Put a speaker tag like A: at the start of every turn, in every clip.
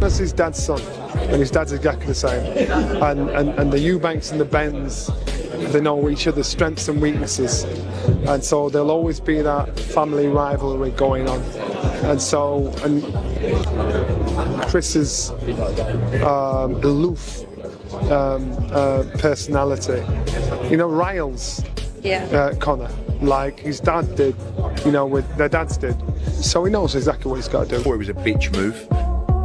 A: That's his dad's son, and his dad's exactly the same. And the Eubanks and the Benns, they know each other's strengths and weaknesses, and so there'll always be that family rivalry going on. And Chris's aloof personality, riles Conor, like his dad did, with their dads did. So he knows exactly what he's got to do.
B: It was a bitch move,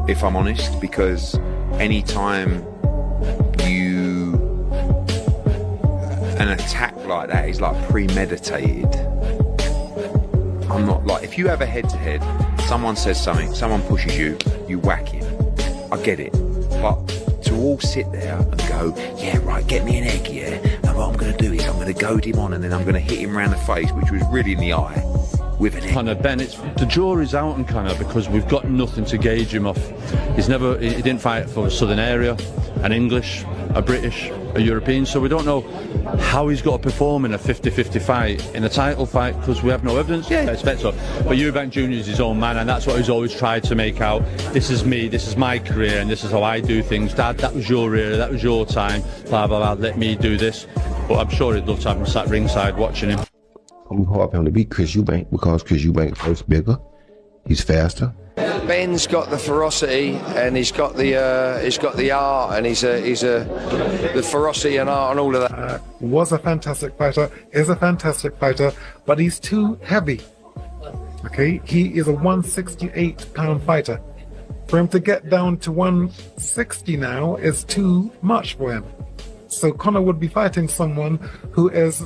B: if I'm honest, because any time an attack like that is like premeditated, I'm not like, if you have a head-to-head, someone says something, someone pushes you, you whack it. I get it. But to all sit there and go, yeah, right, get me an egg, yeah, and what I'm going to do is I'm going to goad him on and then I'm going to hit him around the face, which was really in the eye, with an egg.
C: Conor Benn, the jury's out on Conor because we've got nothing to gauge him off. He didn't fight for a southern area, an English, a British, a European, so we don't know how he's got to perform in a 50-50 fight, in a title fight, because we have no evidence. Yeah, I expect so. But Eubank Jr is his own man, and that's what he's always tried to make out. This is me, this is my career, and this is how I do things. Dad, that was your era, that was your time, blah, blah, blah, let me do this. But I'm sure he'd love to have him sat ringside watching him.
D: I'm hard for him to beat Chris Eubank because Chris Eubank is bigger, he's faster.
E: Ben's got the ferocity, and he's got the art, and he's the ferocity and art and all of that.
F: Was a fantastic fighter, is a fantastic fighter, but he's too heavy. Okay, he is a 168-pound fighter. For him to get down to 160 now is too much for him. So Conor would be fighting someone who has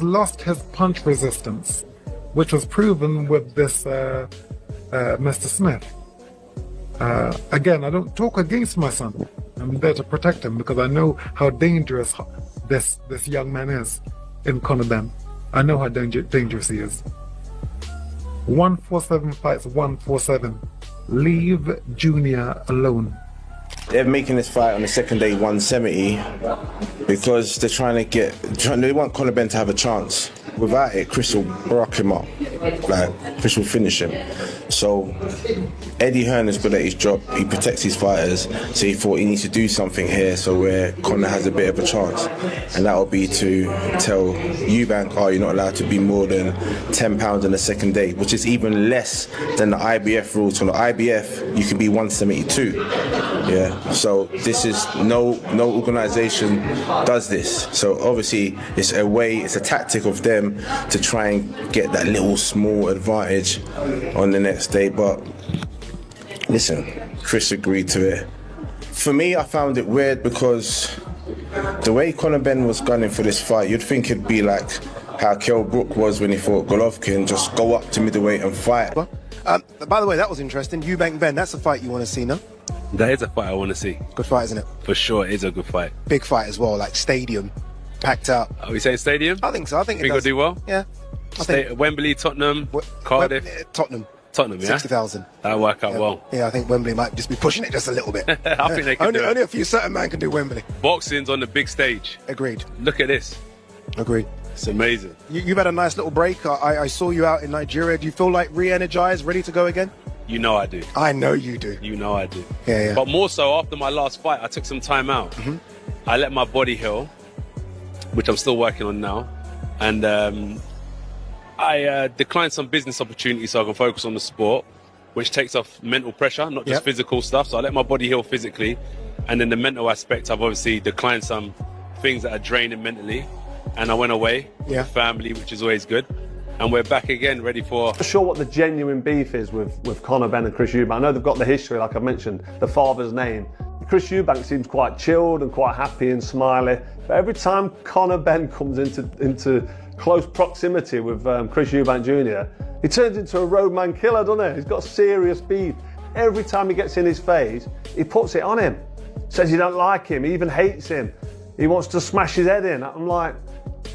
F: lost his punch resistance, which was proven with this Mr. Smith. Again, I don't talk against my son. I'm there to protect him because I know how dangerous this young man is in Conor Benn. I know how dangerous he is. 147 fights, 147. Leave Junior alone.
G: They're making this fight on the second day 170 because they want Conor Benn to have a chance. Without it, Chris will rock him up. Chris will finish him. So Eddie Hearn is good at his job. He protects his fighters. So he thought he needs to do something here so where Conor has a bit of a chance. And that will be to tell Eubank, you're not allowed to be more than 10 pounds on the second day, which is even less than the IBF rules. So the IBF, you can be 172. Yeah. So this is no organisation does this. So obviously it's a tactic of them to try and get that little small advantage on the next day. But listen, Chris agreed to it. For me, I found it weird because the way Conor Benn was gunning for this fight, you'd think it'd be like how Kell Brook was when he fought Golovkin, just go up to middleweight and fight.
H: By the way, that was interesting. Eubank Benn, that's a fight you want to see, no?
I: That is a fight I want to see.
H: Good fight, isn't it?
I: For sure, it is a good fight.
H: Big fight as well, like stadium, packed out.
I: Are we saying stadium?
H: I think so. I think
I: it does. Do well?
H: Yeah.
I: Wembley, Tottenham, Cardiff.
H: Tottenham, yeah? 60,000.
I: That'll work out well.
H: Yeah, I think Wembley might just be pushing it just a little bit.
I: I think they can do it.
H: Only a few certain men can do Wembley.
I: Boxing's on the big stage.
H: Agreed.
I: Look at this.
H: Agreed.
I: It's amazing.
H: You've had a nice little break. I saw you out in Nigeria. Do you feel like re-energized, ready to go again?
I: You know I do.
H: I know you do.
I: You know I do.
H: Yeah.
I: But more so after my last fight, I took some time out.
H: Mm-hmm.
I: I let my body heal, which I'm still working on now. And I declined some business opportunities so I can focus on the sport, which takes off mental pressure, not just physical stuff. So I let my body heal physically. And then the mental aspect, I've obviously declined some things that are draining mentally. And I went away with family, which is always good. And we're back again, ready for...
J: I'm not sure what the genuine beef is with Conor Benn and Chris Eubank. I know they've got the history, like I mentioned, the father's name. Chris Eubank seems quite chilled and quite happy and smiley. But every time Conor Benn comes into close proximity with Chris Eubank Jr, he turns into a roadman killer, doesn't he? He's got serious beef. Every time he gets in his face, he puts it on him. Says he don't like him, he even hates him. He wants to smash his head in. I'm like,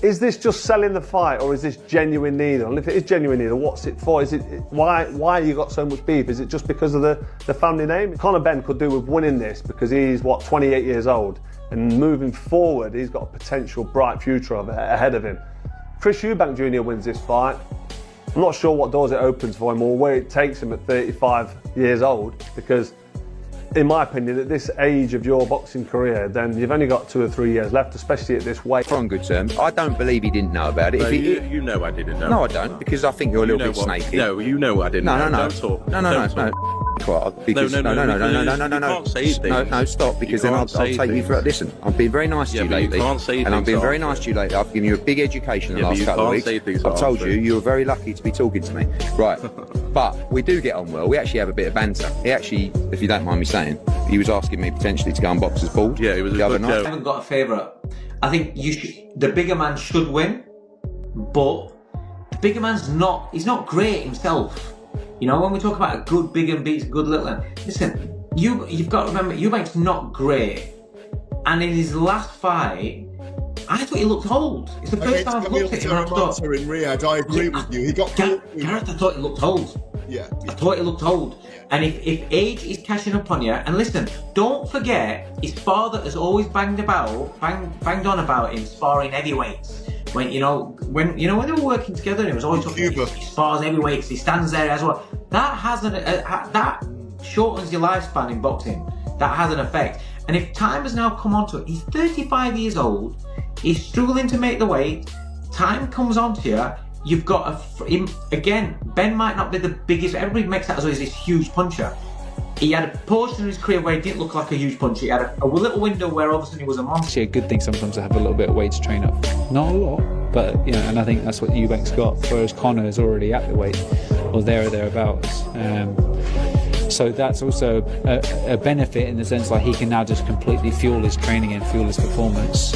J: is this just selling the fight or is this genuine neither? And if it is genuine neither, what's it for? Is it why you got so much beef? Is it just because of the family name? Conor Benn could do with winning this because he's 28 years old, and moving forward he's got a potential bright future ahead of him. Chris Eubank Jr wins this fight, I'm not sure what doors it opens for him or where it takes him at 35 years old, because in my opinion, at this age of your boxing career, then you've only got 2 or 3 years left, especially at this weight.
B: On good terms. I don't believe he didn't know about it.
K: No,
B: If he,
K: you know I didn't know.
B: No, I don't, because I think you're a little bit snaky.
K: No, you know I didn't know.
B: No.
K: Don't talk.
B: No. Because,
K: No.
B: No.
K: You can't say things.
B: No, stop, because then I'll take you through it. Listen, I've been very nice to you
K: but
B: lately.
K: you can't say
B: and I've
K: things
B: been very
K: after.
B: nice to you lately. I've given you a big education the
K: Yeah, but
B: last
K: you
B: couple of
K: can't
B: weeks.
K: say things
B: I've told
K: after.
B: you were very lucky to be talking to me. Right. But we do get on well. We actually have a bit of banter. He actually, if you don't mind me saying, he was asking me potentially to go and box as bald.
K: Yeah, it was
B: the other night.
L: I haven't got a favourite. I think the bigger man should win, but the bigger man's he's not great himself. You know, when we talk about a good big and beats a good little one, listen, you've got to remember, Eubank's not great. And in his last fight, I thought he looked old. It's the first time I've looked at him and I thought...
M: in Riyadh, I agree with you. He got...
L: Gareth, I thought he looked old.
M: Yeah.
L: I thought he looked old. And if age is catching up on you, and listen, don't forget, his father has always banged on about him sparring heavyweights. When they were working together, and it was always talking about he spars heavyweights, he stands there as well. That that shortens your lifespan in boxing. That has an effect. And if time has now come onto it, he's 35 years old, he's struggling to make the weight, time comes onto you, you've got again, Ben might not be the biggest, everybody makes that as though he's this huge puncher. He had a portion of his career where he didn't look like a huge puncher. He had a little window where all of a sudden he was a monster.
N: Actually, a good thing sometimes to have a little bit of weight to train up. Not a lot, but and I think that's what Eubank's got. Whereas Conor is already at the weight, or there or thereabouts. So that's also a benefit in the sense like he can now just completely fuel his training and fuel his performance.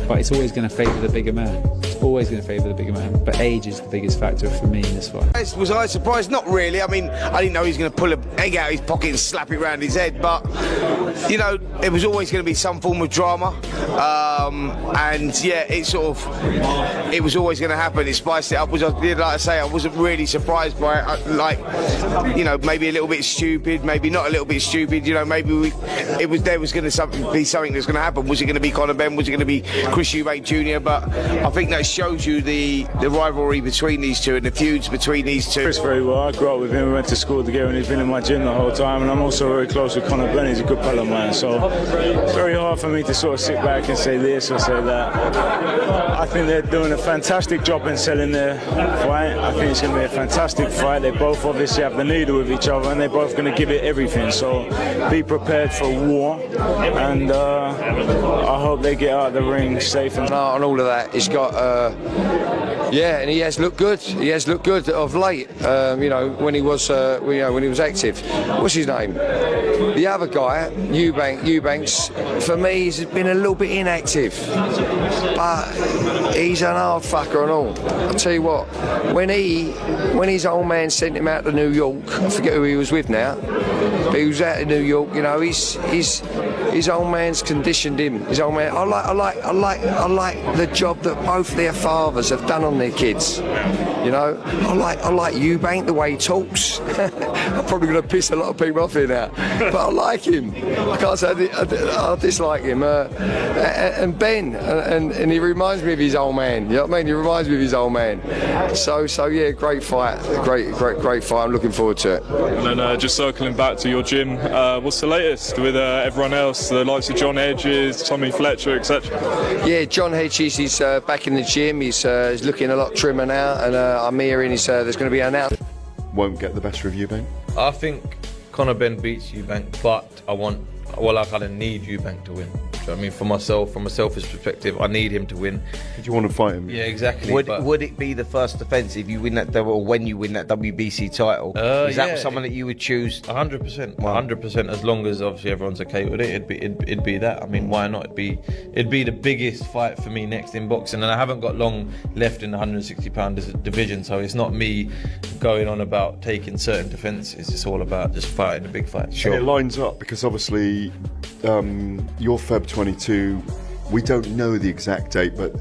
N: But it's always going to favour the bigger man. It's always going to favour the bigger man. But age is the biggest factor for me in this fight.
E: Was I surprised? Not really. I mean, I didn't know he was going to pull an egg out of his pocket and slap it round his head. But, it was always going to be some form of drama. And, yeah, it was always going to happen. It spiced it up. Like I say, I wasn't really surprised by it. Maybe a little bit stupid, maybe not a little bit stupid. Maybe there was going to be something that's going to happen. Was it going to be Conor Benn? Was it going to be Chris Eubank Jr.? But I think that shows you the rivalry between these two and the feuds between these two.
O: Chris very well. I grew up with him. We went to school together, and he's been in my gym the whole time. And I'm also very close with Conor Benn. He's a good pal of mine. So it's very hard for me to sort of sit back and say this or say that. I think they're doing a fantastic job in selling their fight. I think it's going to be a fantastic fight. They both obviously have the needle with each other, and they're both going to give it everything. So be prepared for war. And I hope they get out of the ring safe and
E: on all of that. He's got and he has looked good. He has looked good of late. When he was active. What's his name? The other guy, Eubanks. For me, he's been a little bit inactive, but he's an hard fucker and all. I'll tell you what. When his old man sent him out to New York, I forget who he was with now, but he was out in New York. His old man's conditioned him. His old man. I like the job that both their fathers have done on their kids. I like Eubank, the way he talks. I'm probably going to piss a lot of people off here now, but I like him. I can't say I dislike him. And Ben, and he reminds me of his old man. You know what I mean? He reminds me of his old man. So yeah, great fight, great fight. I'm looking forward to it.
O: And then just circling back to your gym, what's the latest with everyone else, the likes of John Hedges, Tommy Fletcher, etc.?
E: Yeah, John Hedges is back in the gym. He's looking a lot trimmer now, and I'm hearing there's going to be an out.
M: Won't get the better of Eubank.
P: I think Conor Benn beats Eubank, but I kind of need Eubank to win. Do you know what I mean? For myself, from a selfish perspective, I need him to win.
M: Did you want to fight him?
P: Yeah, exactly.
G: Would it be the first defence if you win that, or when you win that WBC title? Is that someone that you would choose?
P: 100%, 100%. As long as obviously everyone's okay with it, it'd be that. I mean, why not? It'd be the biggest fight for me next in boxing, and I haven't got long left in the 160-pound division, so it's not me going on about taking certain defences. It's all about just fighting the big fight. Sure.
M: And it lines up because obviously your Feb 22, we don't know the exact date, but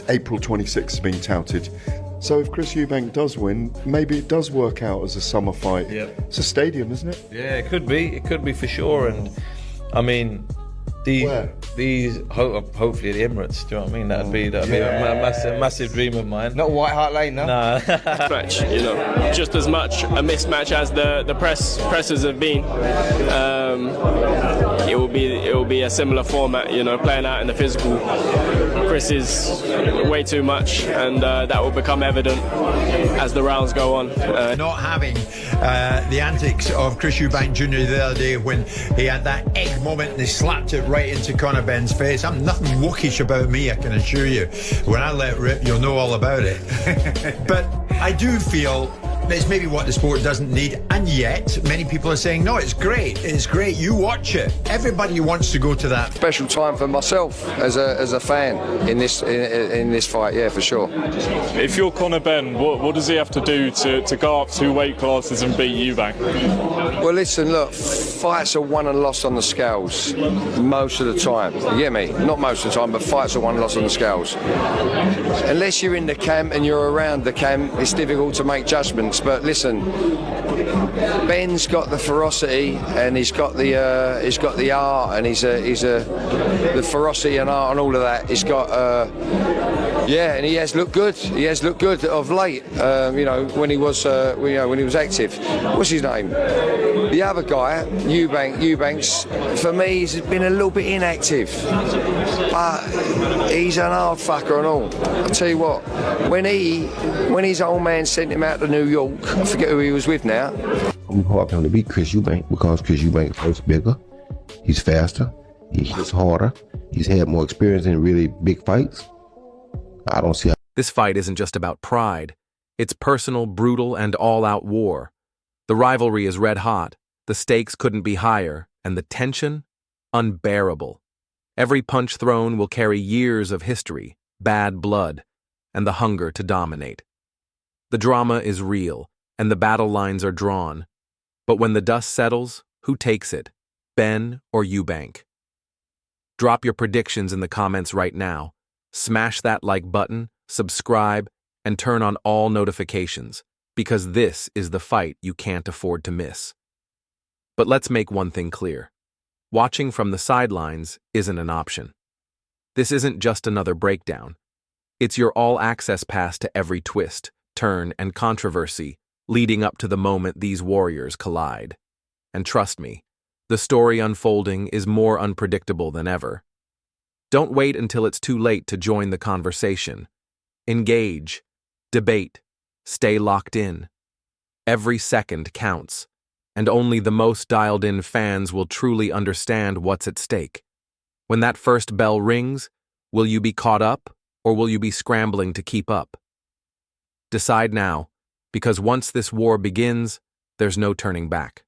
M: April 26 is being touted. So if Chris Eubank does win, maybe it does work out as a summer fight.
P: Yeah.
M: It's a stadium, isn't it?
P: Yeah, it could be for sure. And I mean, Hopefully the Emirates. Do you know what I mean? That'd be a massive dream of mine.
Q: Not White Hart Lane, no.
P: Nah.
R: Match, just as much a mismatch as the pressers have been. It will be a similar format, playing out in the physical. Chris is way too much, and that will become evident as the rounds go on.
S: Not having the antics of Chris Eubank Jr. the other day when he had that egg moment and he slapped it right into Conor Benn's face. I'm nothing wookish about me, I can assure you. When I let rip, you'll know all about it. But I do feel it's maybe what the sport doesn't need, and yet many people are saying, no, it's great, you watch it. Everybody wants to go to that.
E: Special time for myself as a fan in this fight, yeah, for sure.
T: If you're Conor Benn, what does he have to do to go up 2 weight classes and beat Eubank?
E: Well, listen, look, fights are won and lost on the scales most of the time. You get me? Not most of the time, but fights are won and lost on the scales. Unless you're in the camp and you're around the camp, it's difficult to make judgments. But listen, Ben's got the ferocity, and he's got the art, and the ferocity and art and all of that. He's got and he has looked good. He has looked good of late. When he was active. What's his name? The other guy, Eubanks. For me, he's been a little bit inactive, but he's an hard fucker and all. I'll tell you what. When his old man sent him out to New York, I forget who he was with now.
D: I'm hard for him to beat Chris Eubank because Chris Eubank is bigger, he's faster, he hits harder, he's had more experience in really big fights. I don't see how.
U: This fight isn't just about pride. It's personal, brutal, and all-out war. The rivalry is red hot, the stakes couldn't be higher, and the tension, unbearable. Every punch thrown will carry years of history, bad blood, and the hunger to dominate. The drama is real, and the battle lines are drawn. But when the dust settles, who takes it? Benn or Eubank? Drop your predictions in the comments right now. Smash that like button, subscribe, and turn on all notifications, because this is the fight you can't afford to miss. But let's make one thing clear. Watching from the sidelines isn't an option. This isn't just another breakdown. It's your all-access pass to every twist, turn, and controversy leading up to the moment these warriors collide. And trust me, the story unfolding is more unpredictable than ever. Don't wait until it's too late to join the conversation. Engage, debate, stay locked in. Every second counts, and only the most dialed-in fans will truly understand what's at stake. When that first bell rings, will you be caught up, or will you be scrambling to keep up? Decide now, because once this war begins, there's no turning back.